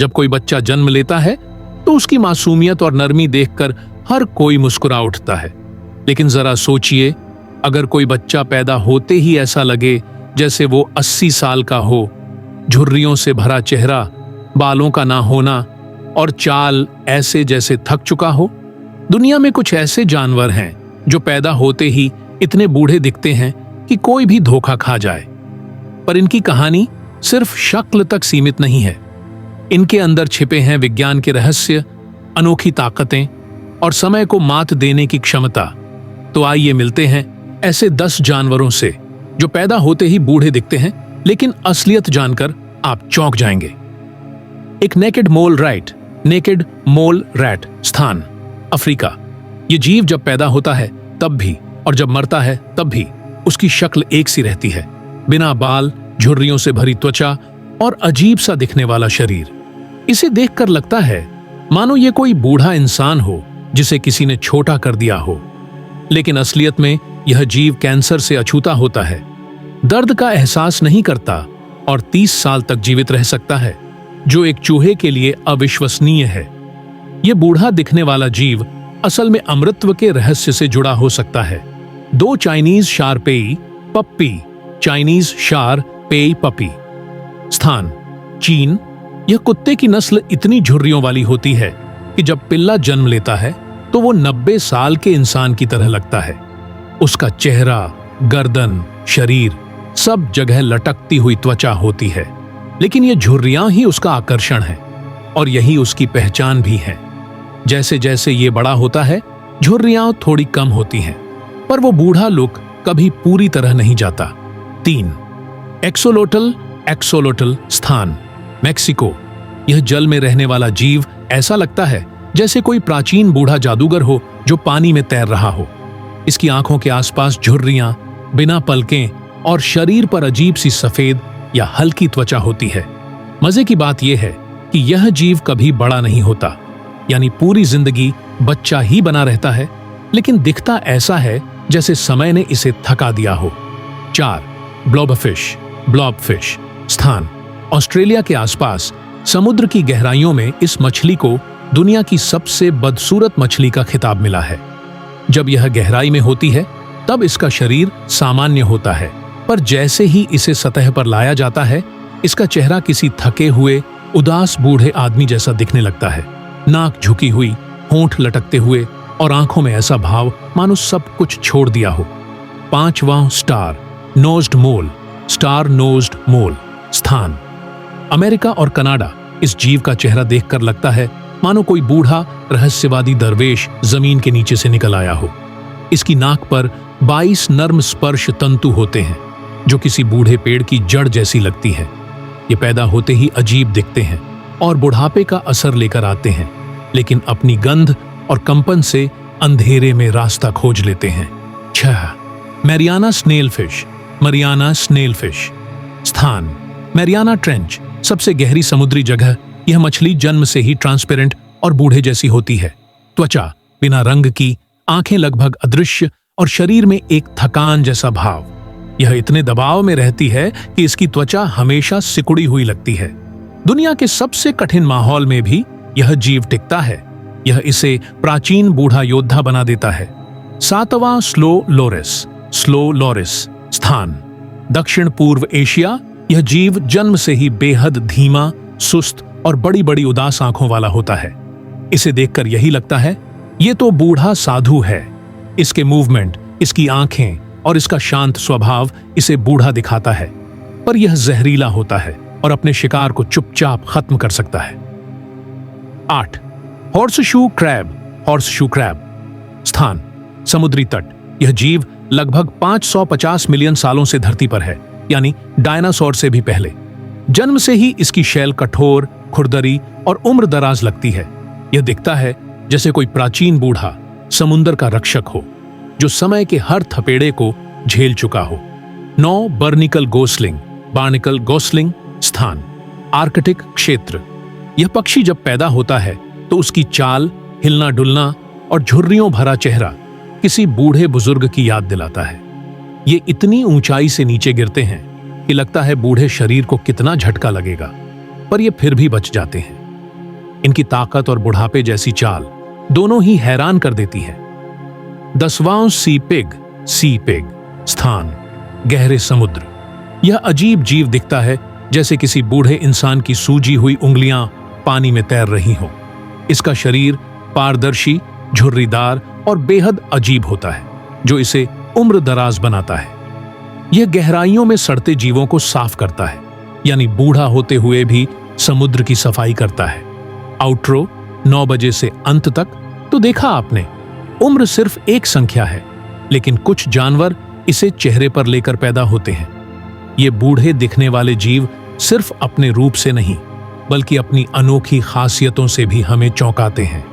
जब कोई बच्चा जन्म लेता है तो उसकी मासूमियत और नरमी देखकर हर कोई मुस्कुरा उठता है। लेकिन जरा सोचिए, अगर कोई बच्चा पैदा होते ही ऐसा लगे जैसे वो 80 साल का हो, झुर्रियों से भरा चेहरा, बालों का ना होना और चाल ऐसे जैसे थक चुका हो। दुनिया में कुछ ऐसे जानवर हैं जो पैदा होते ही इतने बूढ़े दिखते हैं कि कोई भी धोखा खा जाए। पर इनकी कहानी सिर्फ शक्ल तक सीमित नहीं है। इनके अंदर छिपे हैं विज्ञान के रहस्य, अनोखी ताकतें और समय को मात देने की क्षमता। तो आइए मिलते हैं ऐसे 10 जानवरों से जो पैदा होते ही बूढ़े दिखते हैं, लेकिन असलियत जानकर आप चौंक जाएंगे। एक नेकेड मोल रैट, नेकेड मोल रैट, स्थान अफ्रीका। ये जीव जब पैदा होता है तब भी और जब मरता है तब भी उसकी शक्ल एक सी रहती है। बिना बाल, झुर्रियों से भरी त्वचा और अजीब सा दिखने वाला शरीर। इसे देखकर लगता है मानो ये कोई बूढ़ा इंसान हो जिसे किसी ने छोटा कर दिया हो। लेकिन असलियत में यह जीव कैंसर से अछूता होता है, दर्द का एहसास नहीं करता और 30 साल तक जीवित रह सकता है, जो एक चूहे के लिए अविश्वसनीय है। यह बूढ़ा दिखने वाला जीव असल में अमृतत्व के रहस्य से जुड़ा हो सकता है। 2 चाइनीज शारपेई पप्पी, चाइनीज शार पेई पपी। स्थान चीन। यह कुत्ते की नस्ल इतनी झुर्रियों वाली होती है कि जब पिल्ला जन्म लेता है तो वो 90 साल के इंसान की तरह लगता है। उसका चेहरा, गर्दन, शरीर सब जगह लटकती हुई त्वचा होती है। लेकिन ये झुर्रियां ही उसका आकर्षण है और यही उसकी पहचान भी है। जैसे जैसे ये बड़ा होता है, झुर्रियां थोड़ी कम होती हैं, पर वो बूढ़ा लुक कभी पूरी तरह नहीं जाता। 3 एक्सोलोटल, एक्सोलोटल। स्थान मेक्सिको। यह जल में रहने वाला जीव ऐसा लगता है जैसे कोई प्राचीन बूढ़ा जादूगर हो जो पानी में तैर रहा हो। इसकी आंखों के आसपास झुर्रियां, बिना पलकें और शरीर पर अजीब सी सफेद या हल्की त्वचा होती है। मजे की बात यह है कि यह जीव कभी बड़ा नहीं होता, यानी पूरी जिंदगी बच्चा ही बना रहता है, लेकिन दिखता ऐसा है जैसे समय ने इसे थका दिया हो। 4 ब्लॉबफिश, ब्लॉबफिश। स्थान ऑस्ट्रेलिया के आसपास समुद्र की गहराइयों में इस मछली को दुनिया की सबसे बदसूरत मछली का खिताब मिला है। जब यह गहराई में होती है तब इसका शरीर सामान्य होता है, पर जैसे ही इसे सतह पर लाया जाता है, इसका चेहरा किसी थके हुए, उदास बूढ़े आदमी जैसा दिखने लगता है। नाक झुकी हुई, होंठ लटकते हुए और आंखों में ऐसा भाव मानो सब कुछ छोड़ दिया हो। 5वां स्टार नोज्ड मोल, स्टार नोज्ड मोल। स्थान अमेरिका और कनाडा। इस जीव का चेहरा देखकर लगता है मानो कोई बूढ़ा रहस्यवादी दरवेश जमीन के नीचे से निकल आया हो। इसकी नाक पर 22 नर्म स्पर्श तंतु होते हैं जो किसी बूढ़े पेड़ की जड़ जैसी लगती है। ये पैदा होते ही अजीब दिखते हैं और बुढ़ापे का असर लेकर आते हैं, लेकिन अपनी गंध और कंपन से अंधेरे में रास्ता खोज लेते हैं। 6 Mariana snail fish, Mariana snail fish. स्थान मैरियाना ट्रेंच। सबसे गहरी समुद्री जगह। यह मछली जन्म से ही ट्रांसपेरेंट और बूढ़े जैसी होती है। त्वचा बिना रंग की, आंखें लगभग अदृश्य और शरीर में एक थकान जैसा भाव। यह इतने दबाव में रहती है कि इसकी त्वचा हमेशा सिकुड़ी हुई लगती है। दुनिया के सबसे कठिन माहौल में भी यह जीव टिकता है। यह इसे प्राचीन बूढ़ा योद्धा बना देता है। 7वां स्लो लोरिस, स्लो लोरिस। स्थान दक्षिण पूर्व एशिया। यह जीव जन्म से ही बेहद धीमा, सुस्त और बड़ी बड़ी उदास आंखों वाला होता है। इसे देखकर यही लगता है ये तो बूढ़ा साधु है। इसके मूवमेंट, इसकी आंखें और इसका शांत स्वभाव इसे बूढ़ा दिखाता है, पर यह जहरीला होता है और अपने शिकार को चुपचाप खत्म कर सकता है। 8 हॉर्सशू क्रैब, हॉर्सशू क्रैब। स्थान समुद्री तट। यह जीव लगभग 550 मिलियन सालों से धरती पर है, यानी डायनासोर से भी पहले। जन्म से ही इसकी शैल कठोर, खुरदरी और उम्र दराज लगती है। यह दिखता है जैसे कोई प्राचीन बूढ़ा समुद्र का रक्षक हो जो समय के हर थपेड़े को झेल चुका हो। 9 बर्निकल गोसलिंग, बार्निकल गोसलिंग। स्थान आर्कटिक क्षेत्र। यह पक्षी जब पैदा होता है तो उसकी चाल, हिलना डुलना और झुर्रियों भरा चेहरा किसी बूढ़े बुजुर्ग की याद दिलाता है। ये इतनी ऊंचाई से नीचे गिरते हैं कि लगता है बूढ़े शरीर को कितना झटका लगेगा, पर ये फिर भी बच जाते हैं। इनकी ताकत और बुढ़ापे जैसी चाल दोनों ही हैरान कर देती है। 10वां सी पिग स्थान गहरे समुद्र। यह अजीब जीव दिखता है जैसे किसी बूढ़े इंसान की सूजी हुई उंगलियां पानी में तैर रही हों। इसका शरीर पारदर्शी, झुर्रीदार और बेहद अजीब होता है, जो इसे उम्र दराज बनाता है। यह गहराइयों में सड़ते जीवों को साफ करता है, यानी बूढ़ा होते हुए भी समुद्र की सफाई करता है। आउट्रो 9 बजे से अंत तक तो देखा आपने। उम्र सिर्फ एक संख्या है, लेकिन कुछ जानवर इसे चेहरे पर लेकर पैदा होते हैं। ये बूढ़े दिखने वाले जीव सिर्फ अपने रूप से नहीं, बल्कि अपनी अनोखी खासियतों से भी हमें चौंकाते हैं।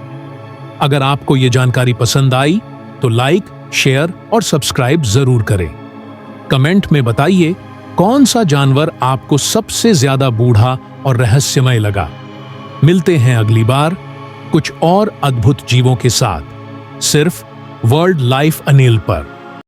अगर आपको ये जानकारी पसंद आई तो लाइक, शेयर और सब्सक्राइब जरूर करें। कमेंट में बताइए कौन सा जानवर आपको सबसे ज्यादा बूढ़ा और रहस्यमय लगा। मिलते हैं अगली बार कुछ और अद्भुत जीवों के साथ, सिर्फ वर्ल्ड लाइफ अनिल पर।